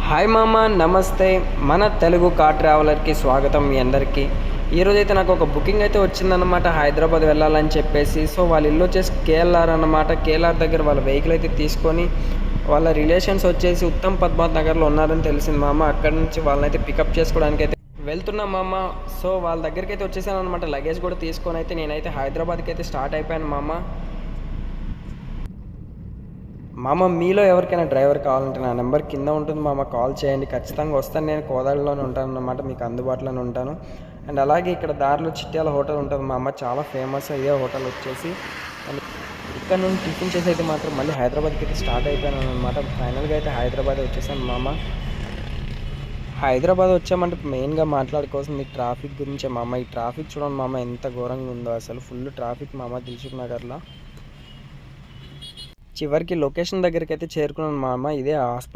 Hi మామ, నమస్తే. మన తెలుగు కార్ ట్రావెలర్కి స్వాగతం మీ అందరికీ. ఈరోజైతే నాకు ఒక బుకింగ్ అయితే వచ్చిందనమాట, హైదరాబాద్ వెళ్ళాలని చెప్పేసి. సో వాళ్ళ ఇల్లు వచ్చేసి కేఎల్ఆర్ అనమాట. కేఎల్ఆర్ దగ్గర వాళ్ళ వెహికల్ అయితే తీసుకొని వాళ్ళ రిలేషన్స్ వచ్చేసి ఉత్తమ్ పద్మావత్ నగర్లో ఉన్నారని తెలిసింది మామ. అక్కడి నుంచి వాళ్ళనైతే పికప్ చేసుకోవడానికి అయితే వెళ్తున్నాం మామ. సో వాళ్ళ దగ్గరికి అయితే వచ్చేసాను అనమాట. లగేజ్ కూడా తీసుకొని అయితే నేనైతే హైదరాబాద్కి అయితే స్టార్ట్ అయిపోయాను మామ. మీలో ఎవరికైనా డ్రైవర్ కావాలంటే నా నెంబర్ కింద ఉంటుంది మామ, కాల్ చేయండి. ఖచ్చితంగా వస్తాను. నేను కోదాడలోనే ఉంటాను అన్నమాట, మీకు అందుబాటులోనే ఉంటాను. అండ్ అలాగే ఇక్కడ దారిలో చిట్యాల హోటల్ ఉంటుంది మామ, చాలా ఫేమస్ ఇదే హోటల్ వచ్చేసి. అండ్ ఇక్కడ నుండి టిఫిన్ చేసి అయితే మాత్రం మళ్ళీ హైదరాబాద్కి అయితే స్టార్ట్ అయిపోయాను అనమాట. ఫైనల్గా అయితే హైదరాబాద్ వచ్చేసాను మామ. హైదరాబాద్ వచ్చామంటే మెయిన్గా మాట్లాడుకోవాల్సింది ట్రాఫిక్ గురించే మామ. ఈ ట్రాఫిక్ చూడండి మామ, ఎంత ఘోరంగా ఉందో అసలు. ఫుల్ ట్రాఫిక్ మామ దిల్సుఖ్ నగర్లో. చివరికి లొకేషన్ దగ్గరికి అయితే చేరుకున్నాను మామ. ఇదే హాస్పిటల్.